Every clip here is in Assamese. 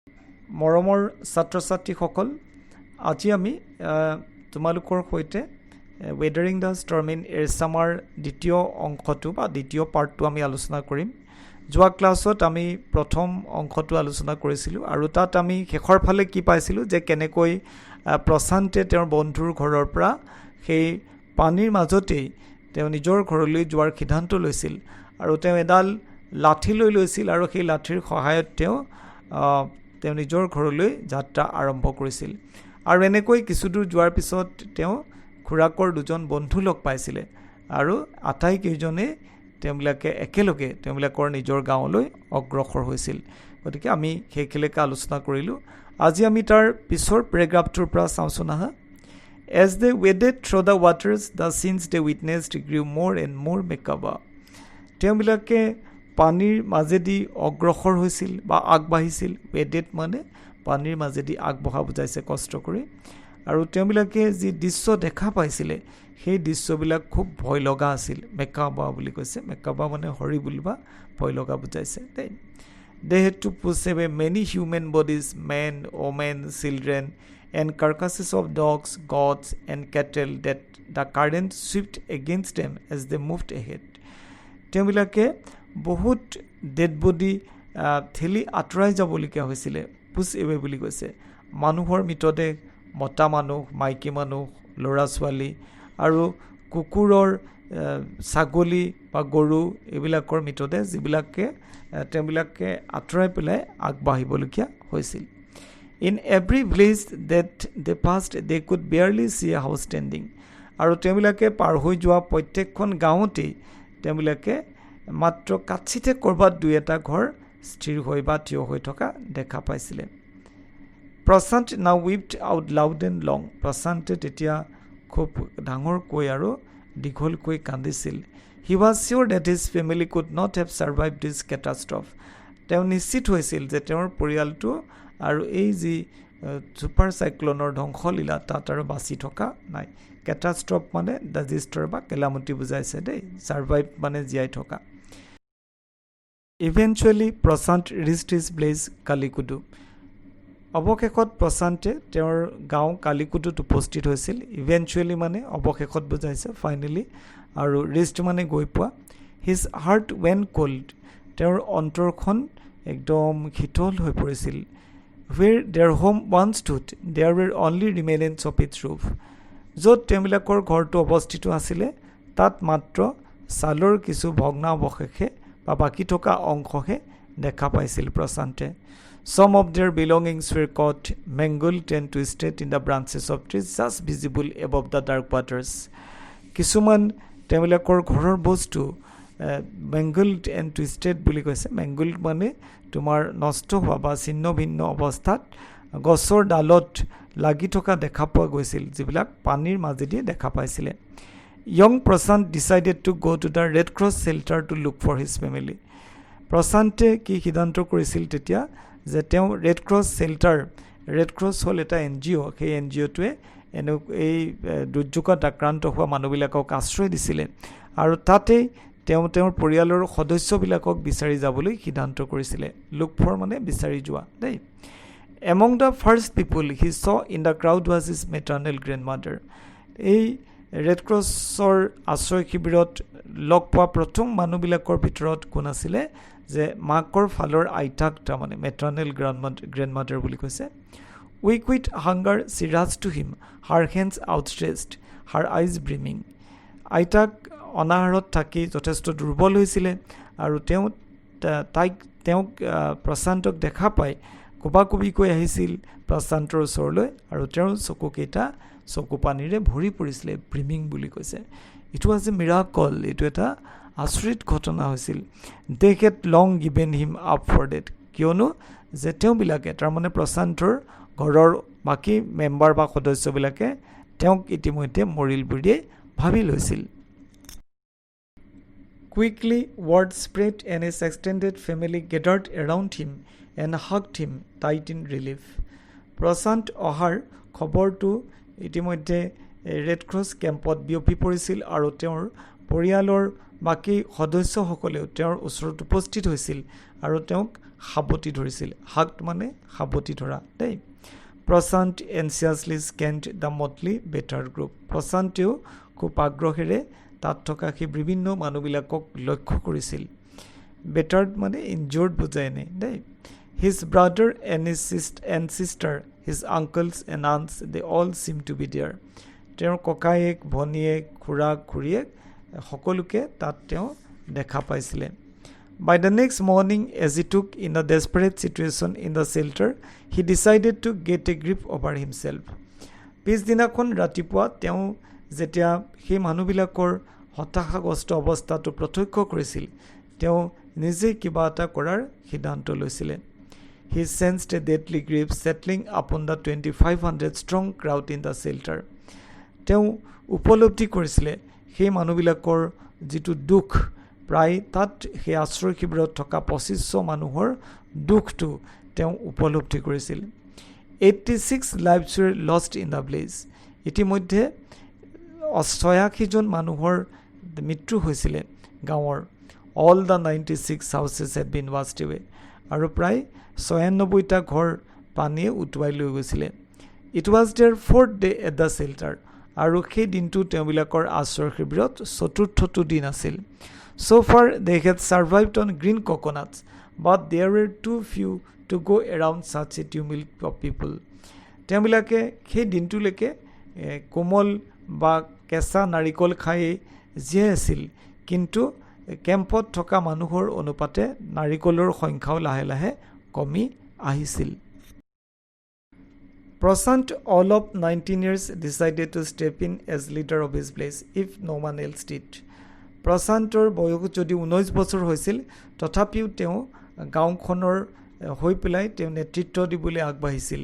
মৰমৰ ছাত্ৰ ছাত্ৰীসকল, আজি আমি তোমালোকৰ সৈতে ৱেডাৰিং দ্য ষ্টৰ্ম ইন এৰচামাৰ দ্বিতীয় অংশটো বা দ্বিতীয় পাৰ্টটো আমি আলোচনা কৰিম। যোৱা ক্লাছত আমি প্ৰথম অংশটো আলোচনা কৰিছিলোঁ আৰু তাত আমি শেষৰ ফালে কি পাইছিলোঁ যে কেনেকৈ প্ৰশান্তে তেওঁৰ বন্ধুৰ ঘৰৰ পৰা সেই পানীৰ মাজতেই তেওঁ নিজৰ ঘৰলৈ যোৱাৰ সিদ্ধান্ত লৈছিল আৰু তেওঁ এডাল লাঠি লৈ লৈছিল আৰু সেই লাঠিৰ সহায়ত তেওঁ নিজৰ ঘৰলৈ যাত্ৰা আৰম্ভ কৰিছিল। আৰু এনেকৈ কিছুদূৰ যোৱাৰ পিছত তেওঁ খুৰাকৰ দুজন বন্ধু লগ পাইছিলে আৰু আটাইকেইজনে তেওঁবিলাকে একেলগে তেওঁবিলাকৰ নিজৰ গাঁৱলৈ অগ্ৰসৰ হৈছিল। গতিকে আমি সেইখিনিলৈকে আলোচনা কৰিলোঁ। আজি আমি তাৰ পিছৰ পেৰেগ্ৰাফটোৰ পৰা চাওঁচোন আহা। As they waded through the waters, the scenes they witnessed grew more and more macabre. তেওঁবিলাকে পানীৰ মাজেদি অগ্ৰসৰ হৈছিল বা আগবাঢ়িছিল। ৱেডেড মানে পানীৰ মাজেদি আগবঢ়া বুজাইছে কষ্ট কৰি। আৰু তেওঁবিলাকে যি দৃশ্য দেখা পাইছিলে সেই দৃশ্যবিলাক খুব ভয় লগা আছিল। মেকাবা বুলি কৈছে। মেকাবা মানে হৰিবুল বা ভয় লগা বুজাইছে দেই। They had to push away many human bodies, men, women, children, and carcasses of dogs, goats, and cattle that the current swept against them as they moved ahead. তেওঁবিলাকে বহুত ডেড বডি ঠেলি আঁতৰাই যাবলগীয়া হৈছিলে। পুছ এৱে বুলি কৈছে। মানুহৰ মৃতদেহ, মতা মানুহ, মাইকী মানুহ, ল'ৰা ছোৱালী আৰু কুকুৰৰ, ছাগলী বা গৰু এইবিলাকৰ মৃতদেহ যিবিলাকে তেওঁবিলাকে আঁতৰাই পেলাই আগবাঢ়িবলগীয়া হৈছিল। In every village that they passed, they could barely see a house standing. আৰু তেওঁবিলাকে পাৰ হৈ যোৱা প্ৰত্যেকখন গাঁৱতেই তেওঁবিলাকে মাত্ৰ কাছিতে ক'ৰবাত দুই এটা ঘৰ স্থিৰ হৈ বা থিয় হৈ থকা দেখা পাইছিলে। প্ৰশান্ত now wept out loud and long. প্ৰশান্তে তেতিয়া খুব ডাঙৰকৈ আৰু দীঘলকৈ কান্দিছিল। He was sure that his family could not have survived this catastrophe. তেওঁ নিশ্চিত হৈছিল যে তেওঁৰ পৰিয়ালটো আৰু এই যি ছুপাৰ চাইক্লনৰ ধ্বংসলীলা তাত আৰু বাচি থকা নাই। কেটাষ্ট্ৰফ মানে ডিজাষ্টাৰ বা কেলামতি বুজাইছে দেই। ছাৰ্ভাইভ মানে জীয়াই থকা। ইভেঞ্চুৱেলি প্ৰশান্ত ৰিচ্ড হিজ ভিলেজ কালিকুডু। অৱশেষত প্ৰশান্তে তেওঁৰ গাঁও কালিকুডুত উপস্থিত হৈছিল। ইভেঞ্চুৱেলি মানে অৱশেষত বুজাইছে, ফাইনেলি, আৰু ৰিচ্ড মানে গৈ পোৱা। His heart when cold. তেওঁৰ অন্তৰখন একদম শীতল হৈ পৰিছিল। Where their home once stood, there were only remnants of its roof. য'ত তেওঁবিলাকৰ ঘৰটো অৱস্থিত আছিলে তাত মাত্ৰ ছালৰ কিছু ভগ্নাৱশেষে বা বাকী থকা অংশহে দেখা পাইছিল প্ৰশান্তে। Some of their belongings were caught, mangled and twisted in the branches of trees just visible above the dark waters. কিছুমান তেওঁবিলাকৰ ঘৰৰ বস্তু মেংগল্ড এণ্ড টুইষ্টেড বুলি কৈছে। মেংগল্ড মানে তোমাৰ নষ্ট হোৱা বা ছিন্ন ভিন্ন অৱস্থাত গছৰ ডালত লাগি থকা দেখা পোৱা গৈছিল, যিবিলাক পানীৰ মাজেদি দেখা পাইছিলে। Young Prashant decided to go' to the red cross shelter to look for his family. প্ৰশান্তে কি সিদ্ধান্ত কৰিছিল তেতিয়া যে তেওঁ red cross shelter, red cross হ'ল এটা NGO, সেই NGOটোৱে এই দুৰ্যোগত আক্ৰান্ত হোৱা মানুহবিলাকক আশ্ৰয় দিছিলে আৰু তাতেই তেওঁৰ পৰিয়ালৰ সদস্যবিলাকক বিচাৰি যাবলৈ সিদ্ধান্ত কৰিছিলে। লুক ফৰ মানে বিচাৰি যোৱা দেই। Among the first people he saw in the crowd was his maternal grandmother. এই ৰেড ক্ৰছৰ আশ্ৰয় শিবিৰত লগ পোৱা প্ৰথম মানুহবিলাকৰ ভিতৰত কোন আছিলে যে মাকৰ ফালৰ আইতাক, তাৰমানে মেটাৰ্নেল গ্ৰেণ্ডমাডাৰ বুলি কৈছে। Weak with hunger she rushed to him, her hands outstretched, her eyes brimming. আইতাক অনাহাৰত থাকি যথেষ্ট দুৰ্বল হৈছিলে আৰু তেওঁক প্ৰশান্তক দেখা পাই কোবাকুবিকৈ আহিছিল প্ৰশান্তৰ ওচৰলৈ আৰু তেওঁৰ চকুকেইটা চকু পানীৰে ভৰি পৰিছিলে। ব্ৰিমিং বুলি কৈছে। It was a miracle. এইটো এটা আচৰিত ঘটনা হৈছিল। They had long given him up for dead. কিয়নো যে তেওঁবিলাকে, তাৰমানে প্ৰশান্তৰ ঘৰৰ বাকী মেম্বাৰ বা সদস্যবিলাকে তেওঁক ইতিমধ্যে মৰিল বুলিয়ে ভাবি লৈছিল। Quickly word spread and his extended family gathered around him and hugged him tight in relief. প্ৰশান্ত অহাৰ খবৰটো ইতিমধ্যে ৰেড ক্ৰছ কেম্পত বিয়পি পৰিছিল আৰু তেওঁৰ পৰিয়ালৰ বাকী সদস্যসকলেও তেওঁৰ ওচৰত উপস্থিত হৈছিল আৰু তেওঁক সাৱটি ধৰিছিল হাগড মানে সাৱটি ধৰা দেই প্ৰশান্ত এনচিয়াছলি স্কেন্ড দ্য মটলি বেটাৰ্ড গ্ৰুপ প্ৰশান্তেও খুব আগ্ৰহেৰে তাত থকা সেই বিভিন্ন মানুহবিলাকক লক্ষ্য কৰিছিল বেটাৰ্ড মানে ইনজৰ্ড বুজাই নাই দেই his brother and his sister his uncles and aunts they all seem to be there তেওঁৰ ককায়েক ভনীয়েক খুৰা খুৰীয়েক সকলোকে তাত তেওঁ দেখা পাইছিলে by the next morning as he took in a desperate situation in the shelter he decided to get a grip over himself পিছদিনাখন ৰাতিপুৱা তেওঁ যেতিয়া সেই মানুহবিলাকৰ হতাশাগ্ৰস্ত অৱস্থাটো প্ৰত্যক্ষ কৰিছিল তেওঁ নিজে কিবা এটা কৰাৰ সিদ্ধান্ত লৈছিলে He sensed a deadly grief settling upon the 2500 strong crowd in the shelter. তেওঁ উপলব্ধি কৰিছিলে সেই মানুহবিলাকৰ যিটো দুখ প্ৰায় তাত সেই আশ্ৰয় শিবিৰত থকা 2500 মানুহৰ দুখটো তেওঁ উপলব্ধি কৰিছিল 86 lives were lost in the blaze. ইতিমধ্যে 86 জন মানুহৰ মৃত্যু হৈছিলে গাঁৱৰ all the 96 houses had been washed away. আৰু প্ৰায় 96টা ঘৰ পানীয়ে উটুৱাই লৈ গৈছিলে it was there 4th day at the shelter আৰু সেই দিনটো তেওঁবিলাকৰ আশ্ৰয় শিবিৰত চতুৰ্থটো দিন আছিল so far they had survived on green coconuts but there were too few to go around such a tumult of people তেওঁবিলাকে সেই দিনটোলৈকে কোমল বা কেঁচা নাৰিকল খাই জীয়াই আছিল কিন্তু কেম্পত থকা মানুহৰ অনুপাতে নাৰিকলৰ সংখ্যাও লাহে লাহে কমি আহিছিল Prashant all of 19 years decided to step in as leader of his place if no one else did Prashantor বয়স যদি 19 বছৰ হৈছিল তথাপিও তেওঁ গাঁওখনৰ হৈ পেলাই তেওঁ নেতৃত্ব দিবলৈ আগবাঢ়িছিল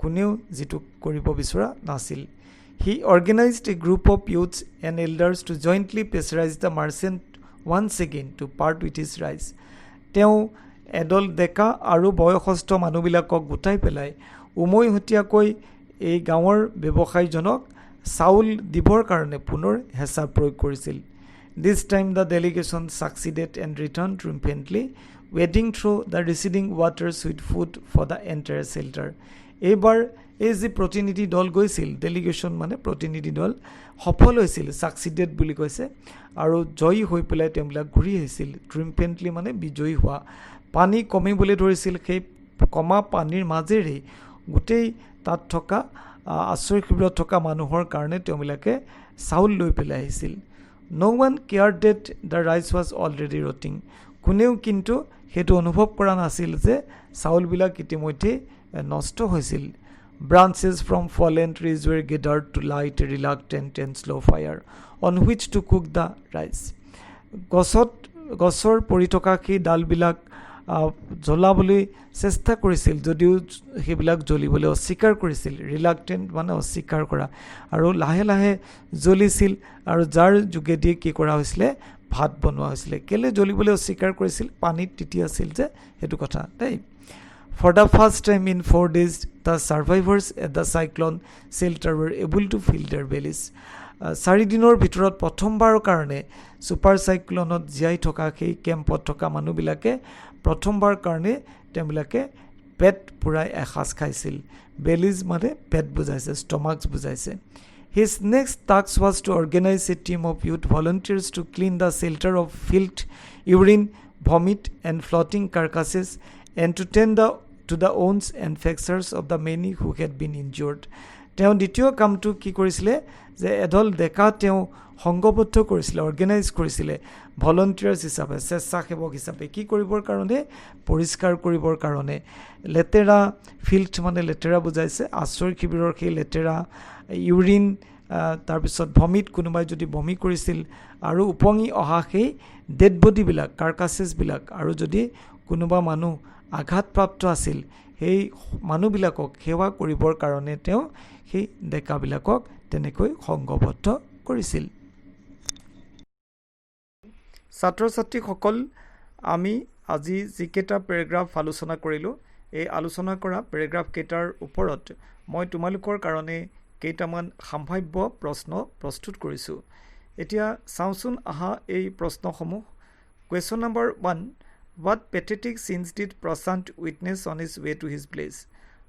কোনেও যেটো কৰিব বিচৰা নাছিল He organized a group of youths and elders to jointly pressurize the merchant once again to part with his rights তেওঁ এডল ডেকা আৰু বয়সস্থ মানুহবিলাকক গোটাই পেলাই উমৈহতীয়াকৈ এই গাঁৱৰ ব্যৱসায়ীজনক চাউল দিবৰ কাৰণে পুনৰ হেঁচা প্ৰয়োগ কৰিছিল This time the delegation succeeded and returned triumphantly wading through the receding waters with food for the entire shelter এইবাৰ এই যে প্ৰতিনিধি দল গৈছিল ডেলিগেশ্যন মানে প্ৰতিনিধি দল সফল হৈছিল সাকসিডেড বুলি কৈছে আৰু জয়ী হৈ পেলাই তেওঁবিলাক ঘূৰি আহিছিল ট্ৰিম্পেন্টলি মানে বিজয়ী হোৱা পানী কমিবলৈ ধৰিছিল সেই কমা পানীৰ মাজেৰে গোটেই তাত থকা আশ্ৰয় শিবিৰত থকা মানুহৰ কাৰণে তেওঁবিলাকে চাউল লৈ পেলাই আহিছিল No one cared that the rice was already rotting কোনেও কিন্তু হেতু অনুভৱ কৰা নাছিল যে চাউলবিলাক ইতিমধ্যে নষ্ট হৈছিল Branches from fallen trees were gathered to light a reluctant and slow fire on which to cook the rice. গছৰ পৰি থকা সেই ডালবিলাক জ্বলাবলৈ চেষ্টা কৰিছিল যদিও সেইবিলাক জ্বলিবলৈ অস্বীকাৰ কৰিছিল ৰিলাক্টেন্ট মানে অস্বীকাৰ কৰা আৰু লাহে লাহে জ্বলিছিল আৰু যাৰ যোগেদি কি কৰা হৈছিল ভাত বনোৱা হৈছিল কেলে জ্বলিবলৈ অস্বীকাৰ কৰিছিল পানীত তিতি আছিল যে হেতু কথা দেই For the first time in 4 days, the survivors at the cyclone shelter were able to fill their bellies. 4 দিনৰ ভিতৰত প্ৰথমবাৰৰ কাৰণে সুপাৰ সাইক্লোনত জিয়াই থকা সেই কেম্পত থকা মানুহবিলাকে প্ৰথমবাৰ কাৰণে তেওঁবিলাকে পেট পুৰাই এসাজ খাইছিল বেলিজ মানে পেট বুজাইছে ষ্টমাকস বুজাইছে His next task was to organize a team of youth volunteers to clean the shelter of filth, urine, vomit and floating carcasses and to tend to the wounds and fractures of the many who had been injured. তেওঁ দ্বিতীয় কামটো কি কৰিছিলে যে এডল ডেকা তেওঁ সংগবদ্ধ কৰিছিলে অৰ্গেনাইজ কৰিছিলে ভলন্টিয়াৰ্স হিচাপে স্বেচ্ছাসেৱক হিচাপে কি কৰিবৰ কাৰণে পৰিষ্কাৰ কৰিবৰ কাৰণে লেতেৰা ফিল্ড মানে লেতেৰা বুজাইছে আশ্ৰয় শিবিৰৰ সেই লেতেৰা ইউৰিন তাৰপিছত ভমিট কোনোবাই যদি বমি কৰিছিল আৰু উপঙি অহা সেই ডেড বডিবিলাক কাৰ্কাসেছবিলাক আৰু যদি কোনোবা মানুহ আঘাতপ্ৰাপ্ত আছিল সেই মানুহবিলাকক সেৱা কৰিবৰ কাৰণে তেওঁ সেই ডেকাবিলাকক তেনেকৈ সংগবদ্ধ কৰিছিল ছাত্ৰ ছাত্ৰীসকল আমি আজি যিকেইটা পেৰাগ্ৰাফ আলোচনা কৰিলোঁ এই আলোচনা কৰা পেৰাগ্ৰাফ কেইটাৰ ওপৰত মই তোমালোকৰ কাৰণে কেইটামান সম্ভাৱ্য প্ৰশ্ন প্ৰস্তুত কৰিছোঁ এতিয়া চাওঁচোন আহা এই প্ৰশ্নসমূহ question number 1 What pathetic scenes did Prashant witness on his way to his place?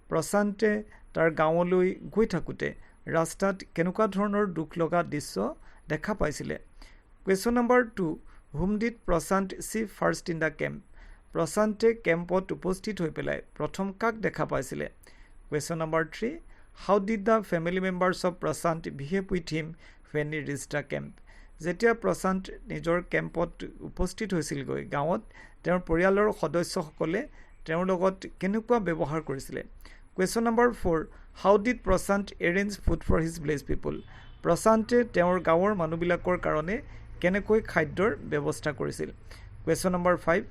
প্ৰশান্তে তাৰ গাঁৱলৈ গৈ থাকোঁতে ৰাস্তাত কেনেকুৱা ধৰণৰ দুখ লগা দৃশ্য দেখা পাইছিলে? Question number 2. Whom did Prashant see first in the camp? প্ৰশান্তে কেম্পত উপস্থিত হৈ পেলাই প্ৰথম কাক দেখা পাইছিলে? Question number 3. How did the family members of Prashant behave with him when he reached the camp? যেতিয়া প্ৰশান্ত নিজৰ কেম্পত উপস্থিত হৈছিলগৈ গাঁৱত তেওঁৰ পৰিয়ালৰ সদস্যসকলে তেওঁৰ লগত কেনেকুৱা ব্যৱহাৰ কৰিছিলে? Question number 4. How did Prashant arrange food for his village people? প্ৰশান্তে তেওঁৰ গাঁৱৰ মানুহবিলাকৰ কাৰণে কেনেকৈ খাদ্যৰ ব্যৱস্থা কৰিছিল? Question number 5.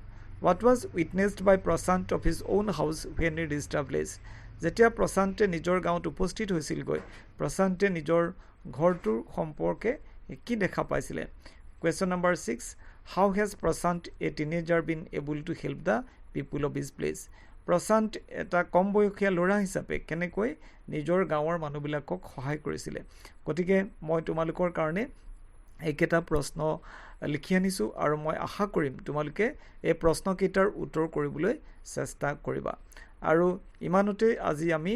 What was witnessed by Prashant of his own house when he reached the village? যেতিয়া প্ৰশান্তে নিজৰ গাঁৱত উপস্থিত হৈছিলগৈ প্ৰশান্তে নিজৰ ঘৰটোৰ সম্পৰ্কে কি দেখা পাইছিলে? Question number 6. How has Prashant, a teenager, been able to help the people of his place? প্ৰশান্ত এটা কম বয়সীয়া ল'ৰা হিচাপে কেনেকৈ নিজৰ গাঁৱৰ মানুহবিলাকক সহায় কৰিছিলে? গতিকে মই তোমালোকৰ কাৰণে এইকেইটা প্ৰশ্ন লিখি আনিছোঁ আৰু মই আশা কৰিম তোমালোকে এই প্ৰশ্নকেইটাৰ উত্তৰ কৰিবলৈ চেষ্টা কৰিবা। আৰু ইমানতে আজি আমি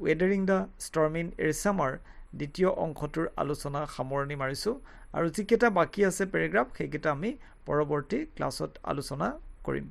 ৱেডাৰিং দ্য ষ্টৰ্ম ইন এৰচামাৰ দ্বিতীয় অংশটোৰ আলোচনা সামৰণি মাৰিছোঁ আৰু যিকেইটা বাকী আছে পেৰেগ্ৰাফ সেইকেইটা আমি পৰৱৰ্তী ক্লাছত আলোচনা কৰিম।